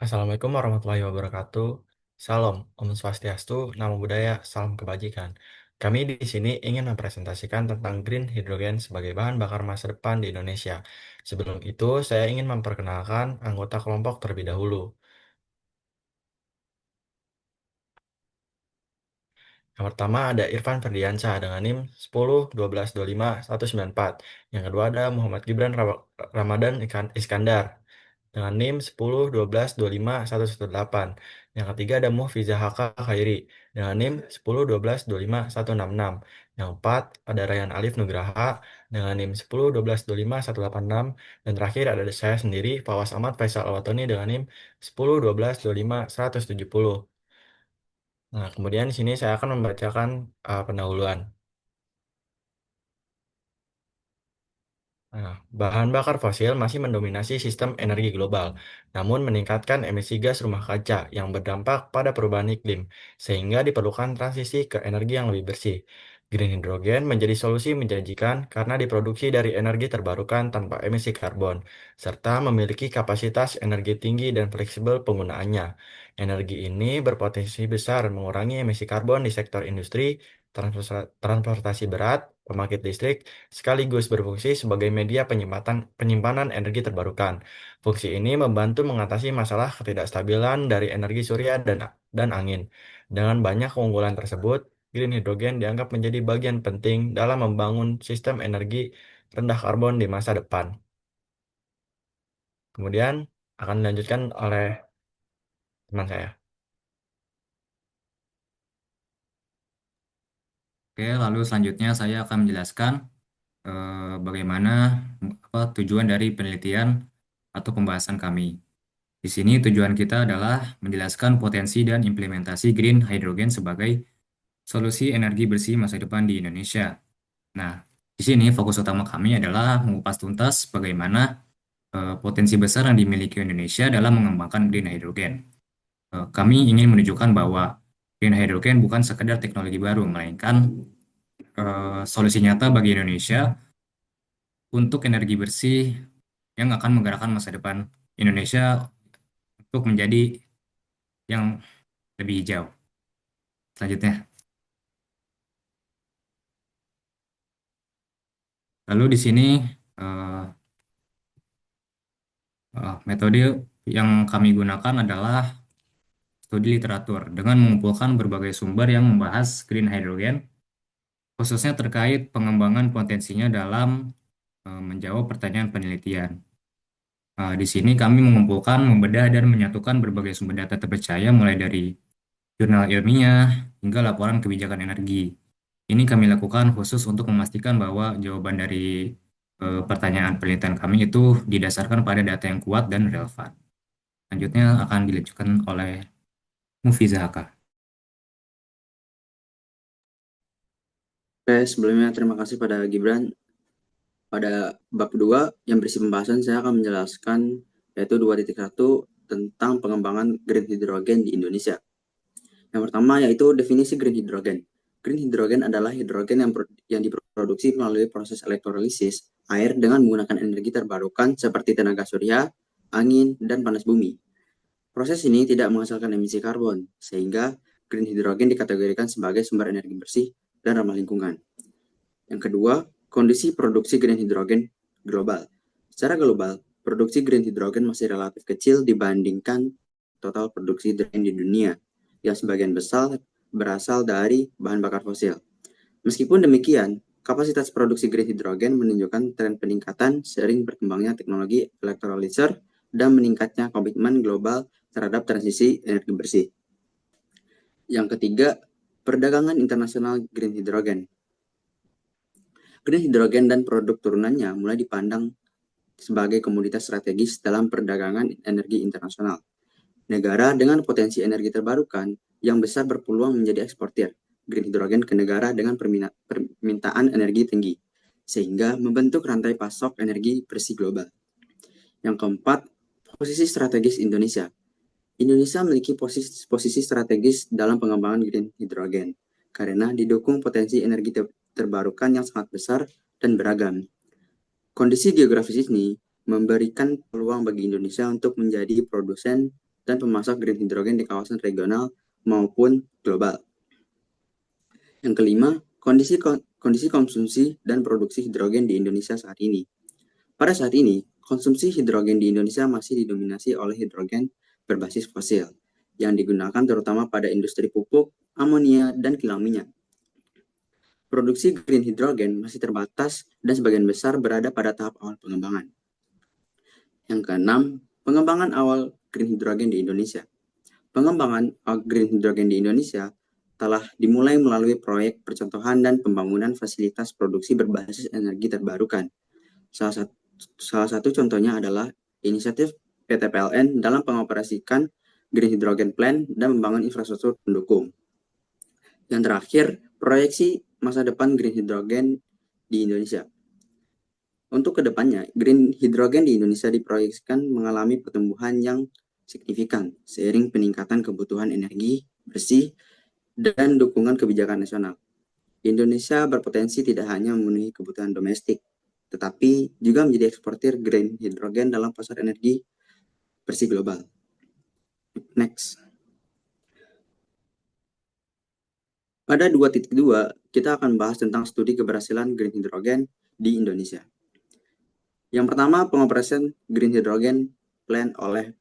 Assalamualaikum warahmatullahi wabarakatuh. Salam, Om Swastiastu, Namo Buddhaya, Salam Kebajikan. Kami di sini ingin mempresentasikan tentang green hydrogen sebagai bahan bakar masa depan di Indonesia. Sebelum itu, saya ingin memperkenalkan anggota kelompok terlebih dahulu. Yang pertama ada Irfan Ferdiansyah dengan NIM 10 12 25 194. Yang kedua ada Muhammad Gibran Ramadan Iskandar dengan NIM 10 12 25 118. Yang ketiga ada Muhfiza Haka Khairi dengan NIM 10 12 25 166. Yang keempat ada Rayhan Alif Nugraha dengan NIM 10 12 25 186. Dan terakhir ada saya sendiri Fawas Ahmad Faisal Awatoni dengan NIM 10 12 25 170. Nah, kemudian di sini saya akan membacakan pendahuluan. Nah, bahan bakar fosil masih mendominasi sistem energi global, namun meningkatkan emisi gas rumah kaca yang berdampak pada perubahan iklim, sehingga diperlukan transisi ke energi yang lebih bersih. Green hydrogen menjadi solusi menjanjikan karena diproduksi dari energi terbarukan tanpa emisi karbon, serta memiliki kapasitas energi tinggi dan fleksibel penggunaannya. Energi ini berpotensi besar mengurangi emisi karbon di sektor industri, transportasi berat, pembangkit listrik, sekaligus berfungsi sebagai media penyimpanan energi terbarukan. Fungsi ini membantu mengatasi masalah ketidakstabilan dari energi surya dan angin. Dengan banyak keunggulan tersebut, green hydrogen dianggap menjadi bagian penting dalam membangun sistem energi rendah karbon di masa depan. Kemudian akan dilanjutkan oleh teman saya. Oke, lalu selanjutnya saya akan menjelaskan bagaimana tujuan dari penelitian atau pembahasan kami. Di sini tujuan kita adalah menjelaskan potensi dan implementasi green hydrogen sebagai solusi energi bersih masa depan di Indonesia. Nah, di sini fokus utama kami adalah mengupas tuntas bagaimana potensi besar yang dimiliki Indonesia dalam mengembangkan green hydrogen. Kami ingin menunjukkan bahwa green hydrogen bukan sekedar teknologi baru, melainkan solusi nyata bagi Indonesia untuk energi bersih yang akan menggerakkan masa depan Indonesia untuk menjadi yang lebih hijau. Selanjutnya, lalu di sini eh, metode yang kami gunakan adalah studi literatur dengan mengumpulkan berbagai sumber yang membahas green hydrogen, khususnya terkait pengembangan potensinya dalam menjawab pertanyaan penelitian. Di sini kami mengumpulkan, membedah, dan menyatukan berbagai sumber data terpercaya mulai dari jurnal ilmiah hingga laporan kebijakan energi. Ini kami lakukan khusus untuk memastikan bahwa jawaban dari pertanyaan penelitian kami itu didasarkan pada data yang kuat dan relevan. Selanjutnya akan dilanjutkan oleh Mufiza Haka. Oke, sebelumnya terima kasih pada Gibran. Pada bab kedua yang berisi pembahasan, saya akan menjelaskan yaitu 2.1 tentang pengembangan green hydrogen di Indonesia. Yang pertama yaitu definisi green hydrogen. Green hydrogen adalah hidrogen yang diproduksi melalui proses elektrolisis air dengan menggunakan energi terbarukan seperti tenaga surya, angin, dan panas bumi. Proses ini tidak menghasilkan emisi karbon, sehingga green hydrogen dikategorikan sebagai sumber energi bersih dan ramah lingkungan. Yang kedua, kondisi produksi green hydrogen global. Secara global, produksi green hydrogen masih relatif kecil dibandingkan total produksi hidrogen di dunia, yang sebagian besar berasal dari bahan bakar fosil. Meskipun demikian, kapasitas produksi green hydrogen menunjukkan tren peningkatan seiring berkembangnya teknologi electrolyzer dan meningkatnya komitmen global terhadap transisi energi bersih. Yang ketiga, perdagangan internasional green hydrogen. Green hydrogen dan produk turunannya mulai dipandang sebagai komoditas strategis dalam perdagangan energi internasional. Negara dengan potensi energi terbarukan yang besar berpeluang menjadi eksportir green hydrogen ke negara dengan permintaan energi tinggi, sehingga membentuk rantai pasok energi bersih global. Yang keempat, posisi strategis Indonesia. Indonesia memiliki posisi strategis dalam pengembangan green hydrogen karena didukung potensi energi terbarukan yang sangat besar dan beragam. Kondisi geografis ini memberikan peluang bagi Indonesia untuk menjadi produsen dan pemasok green hidrogen di kawasan regional maupun global. Yang kelima, kondisi konsumsi dan produksi hidrogen di Indonesia saat ini. Pada saat ini, konsumsi hidrogen di Indonesia masih didominasi oleh hidrogen berbasis fosil, yang digunakan terutama pada industri pupuk, amonia, dan kilang minyak. Produksi green hidrogen masih terbatas dan sebagian besar berada pada tahap awal pengembangan. Yang keenam, pengembangan awal green hidrogen di Indonesia. Pengembangan green hydrogen di Indonesia telah dimulai melalui proyek percontohan dan pembangunan fasilitas produksi berbasis energi terbarukan. Salah satu contohnya adalah inisiatif PT PLN dalam pengoperasikan green hydrogen plant dan membangun infrastruktur pendukung. Yang terakhir, proyeksi masa depan green hydrogen di Indonesia. Untuk kedepannya, green hydrogen di Indonesia diproyeksikan mengalami pertumbuhan yang signifikan seiring peningkatan kebutuhan energi bersih dan dukungan kebijakan nasional. Indonesia berpotensi tidak hanya memenuhi kebutuhan domestik, tetapi juga menjadi eksportir green hydrogen dalam pasar energi bersih global. Next. Pada 2.2, kita akan bahas tentang studi keberhasilan green hydrogen di Indonesia. Yang pertama, pengoperasian green hydrogen plant oleh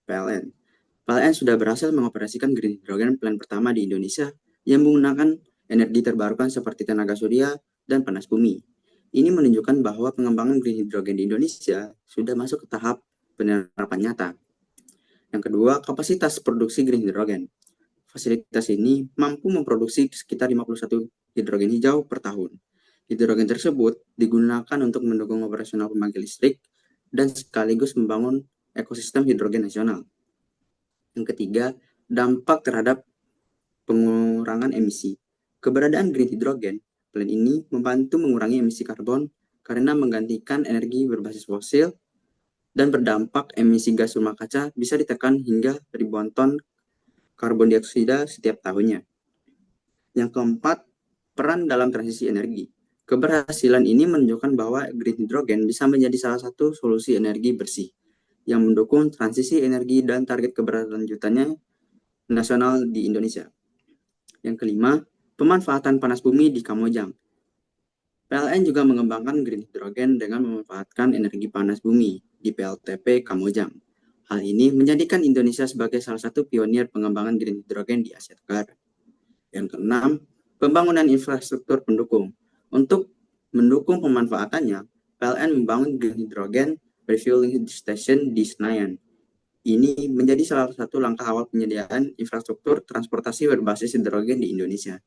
PLN. PLN sudah berhasil mengoperasikan green hydrogen plant pertama di Indonesia yang menggunakan energi terbarukan seperti tenaga surya dan panas bumi. Ini menunjukkan bahwa pengembangan green hydrogen di Indonesia sudah masuk ke tahap penerapan nyata. Yang kedua, kapasitas produksi green hydrogen. Fasilitas ini mampu memproduksi sekitar 51 hidrogen hijau per tahun. Hidrogen tersebut digunakan untuk mendukung operasional pembangkit listrik dan sekaligus membangun ekosistem hidrogen nasional. Yang ketiga, dampak terhadap pengurangan emisi. Keberadaan green hydrogen plant ini membantu mengurangi emisi karbon karena menggantikan energi berbasis fosil dan berdampak emisi gas rumah kaca bisa ditekan hingga ribuan ton karbon dioksida setiap tahunnya. Yang keempat, peran dalam transisi energi. Keberhasilan ini menunjukkan bahwa green hydrogen bisa menjadi salah satu solusi energi bersih yang mendukung transisi energi dan target keberlanjutannya nasional di Indonesia. Yang kelima, pemanfaatan panas bumi di Kamojang. PLN juga mengembangkan green hydrogen dengan memanfaatkan energi panas bumi di PLTP Kamojang. Hal ini menjadikan Indonesia sebagai salah satu pionir pengembangan green hydrogen di Asia Tenggara. Yang keenam, pembangunan infrastruktur pendukung. Untuk mendukung pemanfaatannya, PLN membangun green hydrogen refueling station di Senayan. Ini menjadi salah satu langkah awal penyediaan infrastruktur transportasi berbasis hidrogen di Indonesia.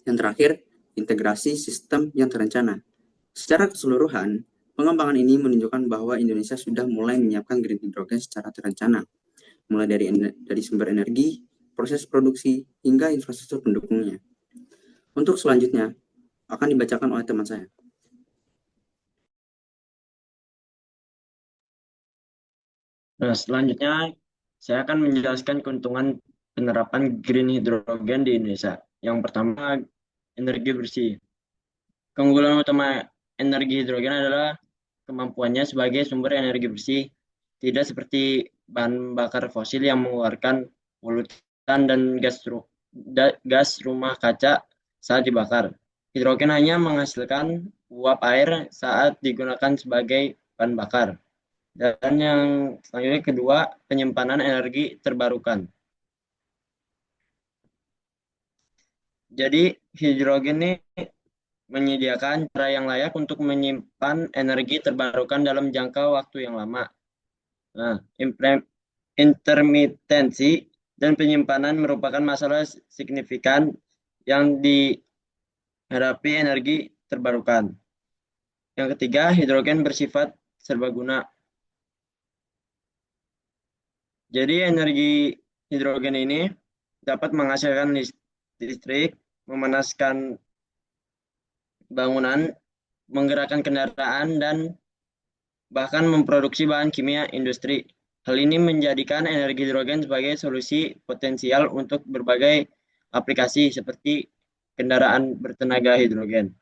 Yang terakhir, integrasi sistem yang terencana. Secara keseluruhan, pengembangan ini menunjukkan bahwa Indonesia sudah mulai menyiapkan green hydrogen secara terencana, mulai dari sumber energi, proses produksi, hingga infrastruktur pendukungnya. Untuk selanjutnya, akan dibacakan oleh teman saya. Nah, selanjutnya saya akan menjelaskan keuntungan penerapan green hydrogen di Indonesia. Yang pertama, energi bersih. Keunggulan utama energi hidrogen adalah kemampuannya sebagai sumber energi bersih, tidak seperti bahan bakar fosil yang mengeluarkan polutan dan gas rumah kaca saat dibakar. Hidrogen hanya menghasilkan uap air saat digunakan sebagai bahan bakar. Dan yang selanjutnya kedua, penyimpanan energi terbarukan. Jadi hidrogen ini menyediakan cara yang layak untuk menyimpan energi terbarukan dalam jangka waktu yang lama. Nah, intermitensi dan penyimpanan merupakan masalah signifikan yang dihadapi energi terbarukan. Yang ketiga, hidrogen bersifat serbaguna. Jadi energi hidrogen ini dapat menghasilkan listrik, memanaskan bangunan, menggerakkan kendaraan, dan bahkan memproduksi bahan kimia industri. Hal ini menjadikan energi hidrogen sebagai solusi potensial untuk berbagai aplikasi seperti kendaraan bertenaga hidrogen.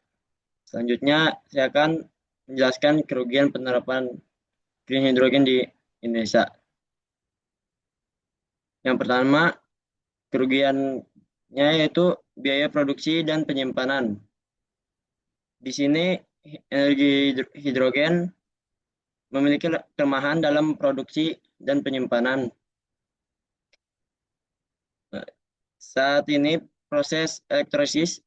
Selanjutnya, saya akan menjelaskan kerugian penerapan green hydrogen di Indonesia. Yang pertama, kerugiannya yaitu biaya produksi dan penyimpanan. Di sini energi hidrogen memiliki kelemahan dalam produksi dan penyimpanan. Nah, saat ini proses elektrolisis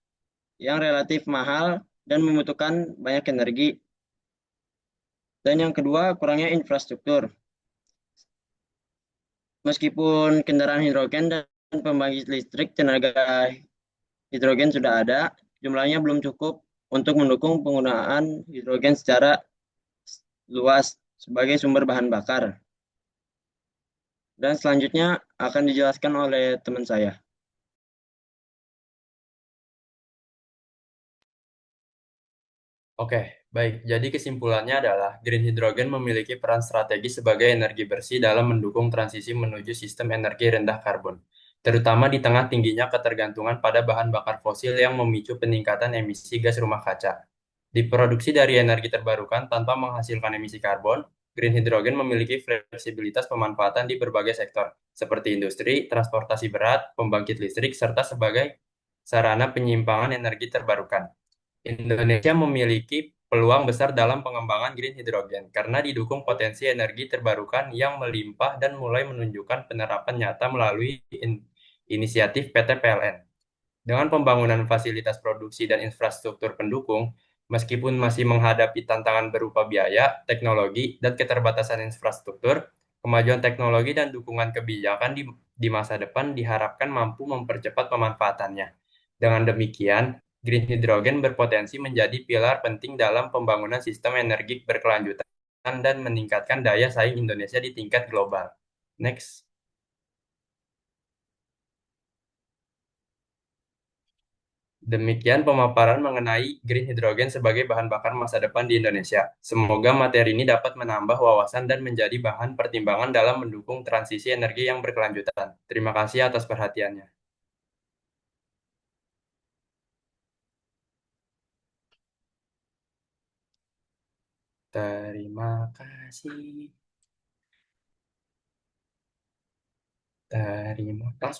yang relatif mahal dan membutuhkan banyak energi. Dan yang kedua, kurangnya infrastruktur. Meskipun kendaraan hidrogen dan pembangkit listrik tenaga hidrogen sudah ada, jumlahnya belum cukup untuk mendukung penggunaan hidrogen secara luas sebagai sumber bahan bakar. Dan selanjutnya akan dijelaskan oleh teman saya. Oke, baik. Jadi kesimpulannya adalah green hydrogen memiliki peran strategis sebagai energi bersih dalam mendukung transisi menuju sistem energi rendah karbon, terutama di tengah tingginya ketergantungan pada bahan bakar fosil yang memicu peningkatan emisi gas rumah kaca. Diproduksi dari energi terbarukan tanpa menghasilkan emisi karbon, green hydrogen memiliki fleksibilitas pemanfaatan di berbagai sektor, seperti industri, transportasi berat, pembangkit listrik, serta sebagai sarana penyimpangan energi terbarukan. Indonesia memiliki peluang besar dalam pengembangan green hydrogen karena didukung potensi energi terbarukan yang melimpah dan mulai menunjukkan penerapan nyata melalui inisiatif PT PLN. Dengan pembangunan fasilitas produksi dan infrastruktur pendukung, meskipun masih menghadapi tantangan berupa biaya, teknologi, dan keterbatasan infrastruktur, kemajuan teknologi dan dukungan kebijakan di masa depan diharapkan mampu mempercepat pemanfaatannya. Dengan demikian, green hydrogen berpotensi menjadi pilar penting dalam pembangunan sistem energi berkelanjutan dan meningkatkan daya saing Indonesia di tingkat global. Next. Demikian pemaparan mengenai green hydrogen sebagai bahan bakar masa depan di Indonesia. Semoga materi ini dapat menambah wawasan dan menjadi bahan pertimbangan dalam mendukung transisi energi yang berkelanjutan. Terima kasih atas perhatiannya. Terima kasih. Terima kasih.